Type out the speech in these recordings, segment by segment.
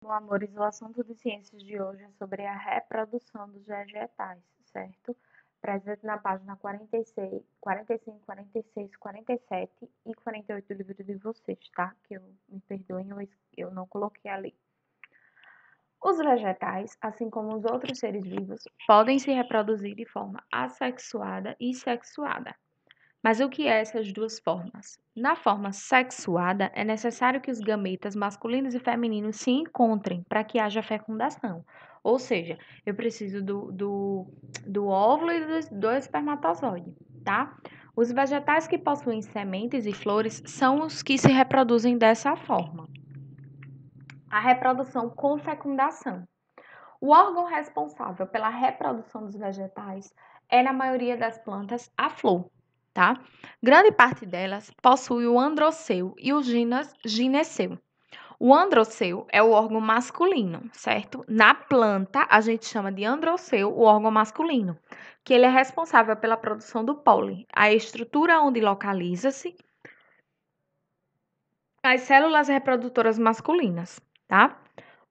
Pronto, amores, o assunto de ciências de hoje é sobre a reprodução dos vegetais, certo? Presente na página 46, 45, 46, 47 e 48 do livro de vocês, tá? Me perdoem, eu não coloquei ali. Os vegetais, assim como os outros seres vivos, podem se reproduzir de forma assexuada e sexuada. Mas o que é essas duas formas? Na forma sexuada, é necessário que os gametas masculinos e femininos se encontrem para que haja fecundação. Ou seja, eu preciso do óvulo e do espermatozoide, tá? Os vegetais que possuem sementes e flores são os que se reproduzem dessa forma. A reprodução com fecundação. O órgão responsável pela reprodução dos vegetais é, na maioria das plantas, a flor, tá? Grande parte delas possui o androceu e o gineceu. O androceu é o órgão masculino, certo? Na planta, a gente chama de androceu o órgão masculino, que ele é responsável pela produção do pólen, a estrutura onde localiza-se as células reprodutoras masculinas, tá?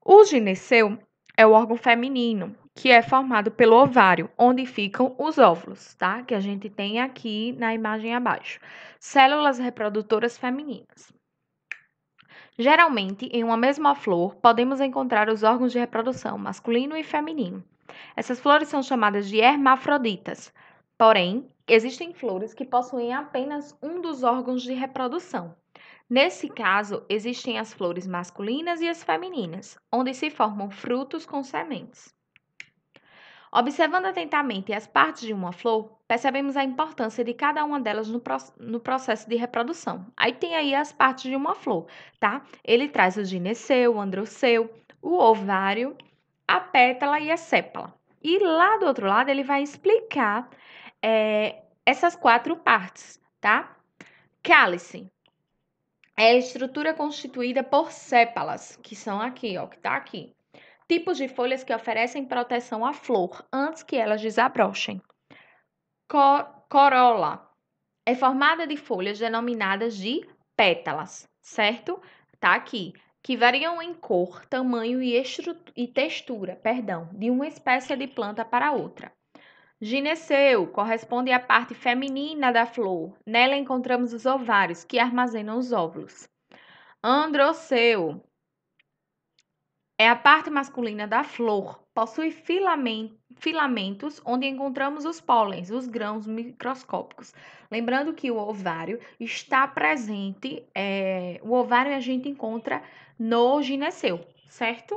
O gineceu é o órgão feminino, que é formado pelo ovário, onde ficam os óvulos, tá? Que a gente tem aqui na imagem abaixo. Células reprodutoras femininas. Geralmente, em uma mesma flor, podemos encontrar os órgãos de reprodução masculino e feminino. Essas flores são chamadas de hermafroditas. Porém, existem flores que possuem apenas um dos órgãos de reprodução. Nesse caso, existem as flores masculinas e as femininas, onde se formam frutos com sementes. Observando atentamente as partes de uma flor, percebemos a importância de cada uma delas no processo de reprodução. Aí tem aí as partes de uma flor, tá? Ele traz o gineceu, o androceu, o ovário, a pétala e a sépala. E lá do outro lado ele vai explicar essas quatro partes, tá? Cálice é a estrutura constituída por sépalas, que são aqui, ó, que tá aqui. Tipos de folhas que oferecem proteção à flor antes que elas desabrochem. Corola é formada de folhas denominadas de pétalas, certo? Tá aqui, que variam em cor, tamanho e textura, de uma espécie de planta para outra. Gineceu corresponde à parte feminina da flor. Nela encontramos os ovários, que armazenam os óvulos. Androceu é a parte masculina da flor. Possui filamentos onde encontramos os pólens, os grãos microscópicos. Lembrando que o ovário está presente, o ovário a gente encontra no gineceu, certo?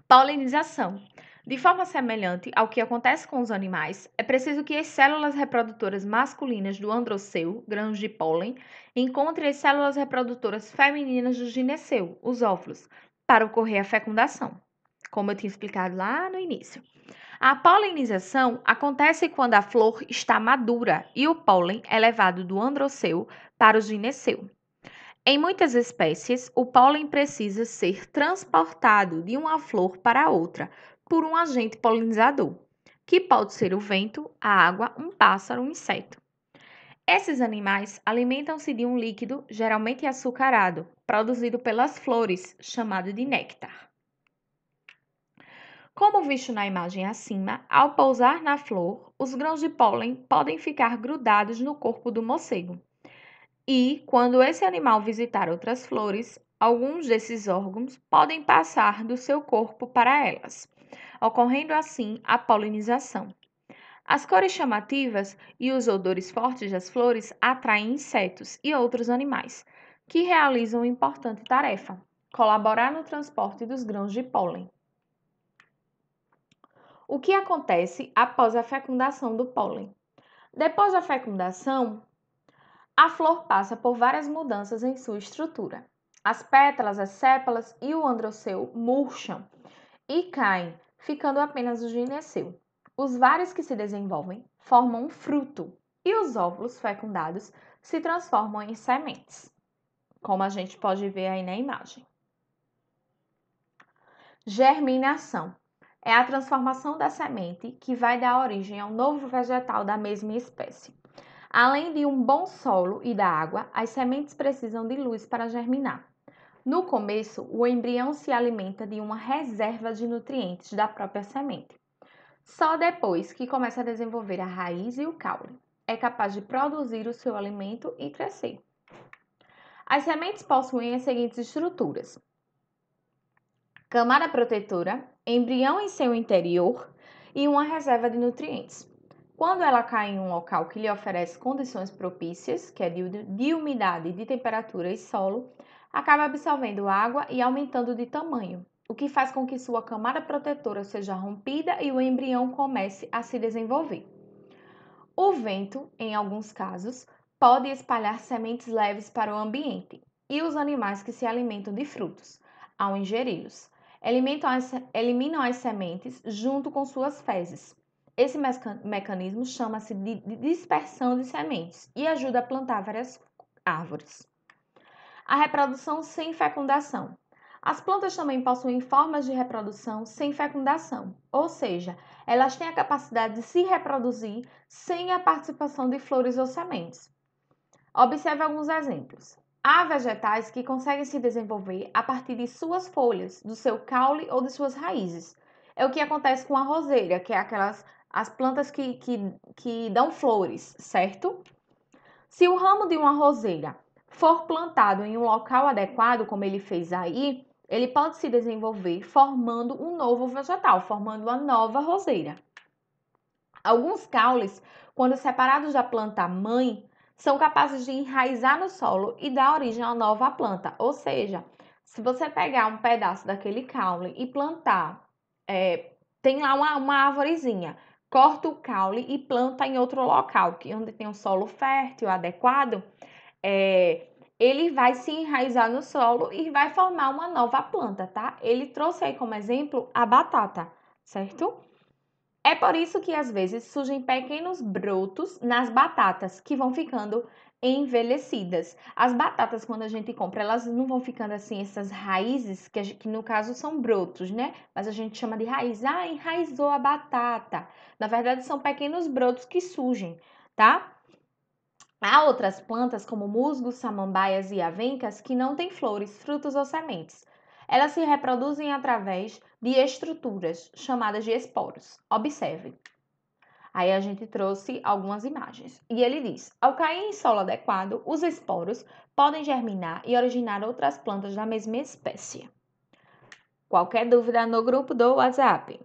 Polinização. De forma semelhante ao que acontece com os animais, é preciso que as células reprodutoras masculinas do androceu, grãos de pólen, encontrem as células reprodutoras femininas do gineceu, os óvulos, para ocorrer a fecundação, como eu tinha explicado lá no início. A polinização acontece quando a flor está madura e o pólen é levado do androceu para o gineceu. Em muitas espécies, o pólen precisa ser transportado de uma flor para outra por um agente polinizador, que pode ser o vento, a água, um pássaro, um inseto. Esses animais alimentam-se de um líquido, geralmente açucarado, produzido pelas flores, chamado de néctar. Como visto na imagem acima, ao pousar na flor, os grãos de pólen podem ficar grudados no corpo do morcego. E, quando esse animal visitar outras flores, alguns desses órgãos podem passar do seu corpo para elas, ocorrendo assim a polinização. As cores chamativas e os odores fortes das flores atraem insetos e outros animais, que realizam uma importante tarefa: colaborar no transporte dos grãos de pólen. O que acontece após a fecundação do pólen? Depois da fecundação, a flor passa por várias mudanças em sua estrutura. As pétalas, as sépalas e o androceu murcham e caem, ficando apenas o gineceu. Os vários que se desenvolvem formam um fruto e os óvulos fecundados se transformam em sementes, como a gente pode ver aí na imagem. Germinação é a transformação da semente que vai dar origem a um novo vegetal da mesma espécie. Além de um bom solo e da água, as sementes precisam de luz para germinar. No começo, o embrião se alimenta de uma reserva de nutrientes da própria semente. Só depois que começa a desenvolver a raiz e o caule, é capaz de produzir o seu alimento e crescer. As sementes possuem as seguintes estruturas: camada protetora, embrião em seu interior e uma reserva de nutrientes. Quando ela cai em um local que lhe oferece condições propícias, que é de umidade, de temperatura e solo, acaba absorvendo água e aumentando de tamanho, o que faz com que sua camada protetora seja rompida e o embrião comece a se desenvolver. O vento, em alguns casos, pode espalhar sementes leves para o ambiente, e os animais que se alimentam de frutos, ao ingeri-los, eliminam as sementes junto com suas fezes. Esse mecanismo chama-se de dispersão de sementes e ajuda a plantar várias árvores. A reprodução sem fecundação. As plantas também possuem formas de reprodução sem fecundação, ou seja, elas têm a capacidade de se reproduzir sem a participação de flores ou sementes. Observe alguns exemplos. Há vegetais que conseguem se desenvolver a partir de suas folhas, do seu caule ou de suas raízes. É o que acontece com a roseira, que é as plantas que dão flores, certo? Se o ramo de uma roseira for plantado em um local adequado, como ele fez aí, ele pode se desenvolver formando um novo vegetal, formando uma nova roseira. Alguns caules, quando separados da planta mãe, são capazes de enraizar no solo e dar origem a uma nova planta. Ou seja, se você pegar um pedaço daquele caule e plantar, tem lá uma arvorezinha, corta o caule e planta em outro local, onde tem um solo fértil, adequado, ele vai se enraizar no solo e vai formar uma nova planta, tá? Ele trouxe aí como exemplo a batata, certo? É por isso que às vezes surgem pequenos brotos nas batatas que vão ficando envelhecidas. As batatas, quando a gente compra, elas não vão ficando assim, essas raízes, que no caso são brotos, né? Mas a gente chama de raiz. Ah, enraizou a batata. Na verdade, são pequenos brotos que surgem, tá? Há outras plantas, como musgos, samambaias e avencas, que não têm flores, frutos ou sementes. Elas se reproduzem através de estruturas chamadas de esporos. Observe. Aí a gente trouxe algumas imagens. E ele diz: ao cair em solo adequado, os esporos podem germinar e originar outras plantas da mesma espécie. Qualquer dúvida no grupo do WhatsApp.